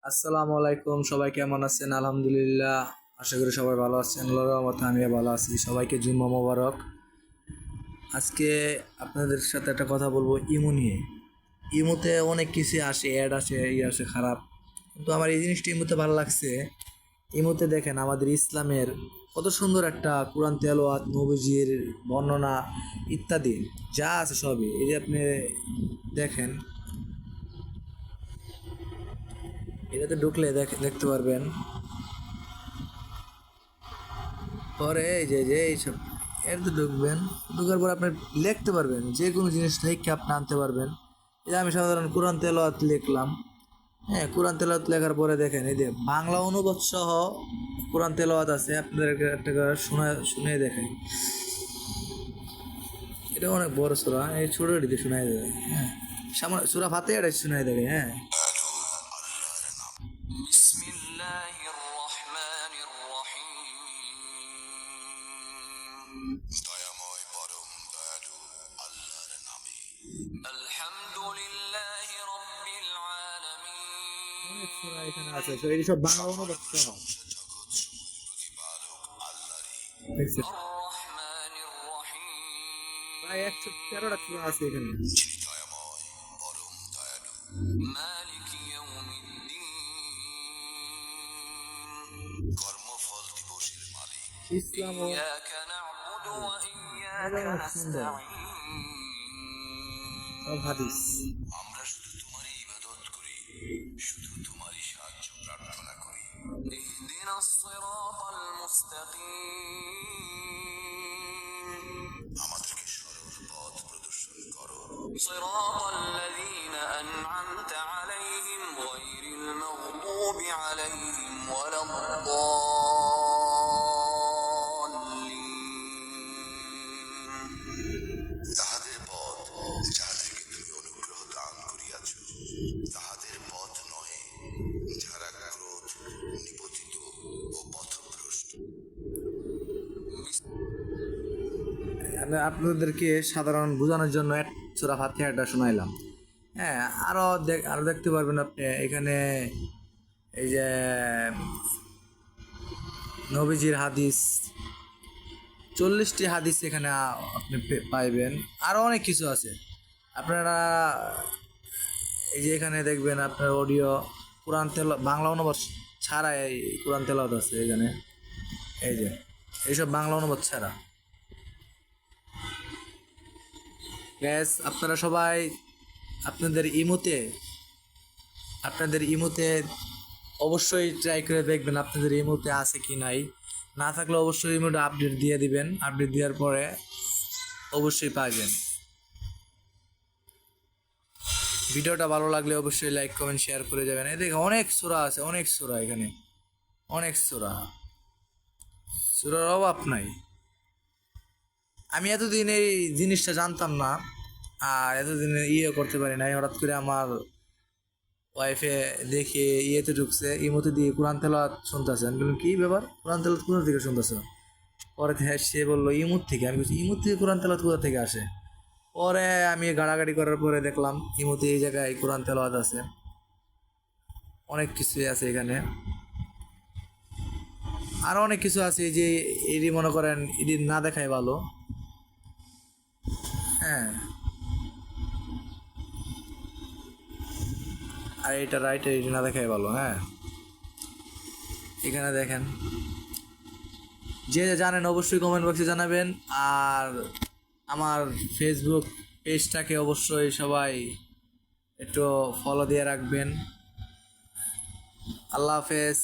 আসসালামু আলাইকুম, সবাই কেমন আছেন? আলহামদুলিল্লাহ, আশা করি সবাই ভালো আছেন। আল্লাহর রহমতে আমিও ভালো আছি। সবাইকে জুম্মা মোবারক। আজকে আপনাদের সাথে একটা কথা বলবো ইমো নিয়ে। ইমোতে অনেক কিছু আসে, অ্যাড আসে, আসে খারাপ, কিন্তু আমার এই জিনিসটা ইমোতে ভালো লাগছে। ইমোতে দেখেন আমাদের ইসলামের কত সুন্দর একটা কোরআন তেলাওয়াত, নবীজির বর্ণনা ইত্যাদি যা আছে সবই এই যে আপনি দেখেন, এটাতে ঢুকলে দেখতে পারবেন। পরে এই যে এইসব এর তো ঢুকবেন, ঢুকার পর আপনি লিখতে পারবেন, যে কোনো জিনিস থেকে আপনি আনতে পারবেন। এই যে আমি সাধারণ কোরআন তেলাওয়াত লিখলাম। হ্যাঁ, কোরআন তেলাওয়াত লেখার পরে দেখেন এই যে বাংলা অনুবাদ সহ কোরআন তেলাওয়াত আছে। আপনাদেরকে একটা করে শুনে দেখাই। এটা অনেক বড় সূরা, এই ছোট এটিতে শোনাই দেবে। হ্যাঁ, সামনে সূরা ফাতিহা শোনাই দেবে। হ্যাঁ, بسم الله الرحمن الرحيم দয়াময় পরম দয়ালু আল্লাহর নামে আলহামদুলিল্লাহি রাব্বিল আলামিন অনেক সূরা এখানে আছে, তো এই সব বাংলা অনুবাদ সহ। জগৎ সমূহের প্রতিপালক আল্লাহরই দেখছেন, আর রহমানির রহিম প্রায় 113টা সূরা আছে এখানে। যিনি দয়াময় পরম দয়ালু মালিক ইয়াউমিদ্দিন কর্মফল দিবসের মালিক ইসলাম ও إياك نعبد وإياك অনেক সুন্দর نستعين সব হাদিস। আমরা শুধু তোমারই ইবাদত করি, শুধু তোমারই সাহায্য প্রার্থনা করি। اهدنا الصراط المستقيم আমাদেরকে সরল পথ প্রদর্শন করো। صراط الذين أنعمت عليهم غير المغضوب عليهم ولا الضالين তাহাদের পথ যাহাদেরকে তুমি অনুগ্রহ দান করিয়াছ, তাহাদের পথ নহে যাহারা ক্রোধ নিপতিত ও পথভ্রষ্ট। আমি আপনাদেরকে সাধারণ বোঝানোর জন্য এক সূরা ফাতিহাটা শোনাইলাম। হ্যাঁ, আরো দেখতে পারবেন আপনি এখানে। এই যে নবীজির হাদিস, 40টি হাদিস এখানে আপনি পাইবেন। আরো অনেক কিছু আছে। আপনারা এই যে এখানে দেখবেন আপনার অডিও কোরআন বাংলা অনুবাদ ছাড়া এই কোরআন তেলাওয়াত আছে এখানে। এই যে এইসব বাংলা অনুবাদ ছাড়া। গ্যাস, আপনারা সবাই আপনাদের ইমোতে অবশ্যই ট্রাই করে দেখবেন আপনাদের ইমোতে আছে কি নাই। না থাকলে অবশ্যই ইমোটা আপডেট দিয়ে দিবেন। আপডেট দেওয়ার পরে অবশ্যই পাবেন। ভিডিওটা ভালো লাগলে অবশ্যই লাইক কমেন্ট শেয়ার করে যাবেন। এই দেখে অনেক সূরা আছে, অনেক সূরা এখানে, অনেক সূরার অভাব নাই। আমি এতদিন এই জিনিসটা জানতাম না, আর এতদিন করতে পারি নাই। হঠাৎ করে আমার ওয়াইফে দেখে ঢুকছে, ইমোতে দিয়ে কোরআন তেলাওয়াত শুনতেছে। আমি বললাম কি ব্যাপার, কোরআন তেলাওয়াত কোথা থেকে শুনতেছ? পরে সে বললো ইমুত থেকে। আমি বলছি ইমুত থেকে কোরআন তেলাওয়াত কোথা থেকে আসে? পরে আমি গাড়াগাড়ি করার পরে দেখলাম ইমুতে এই জায়গায় কোরআন তেলাওয়াত আছে। অনেক কিছুই আছে এখানে, আরো অনেক কিছু আছে যে এটি মনে করেন এটি না দেখাই ভালো। হ্যাঁ, আর এটা রাইট, এটি না দেখাই ভালো। হ্যাঁ, এখানে দেখেন, যে জানেন অবশ্যই কমেন্ট বক্সে জানাবেন। আর আমার ফেসবুক পেজটাকে অবশ্যই সবাই একটু ফলো দিয়ে রাখবেন। আল্লাহ হাফেজ।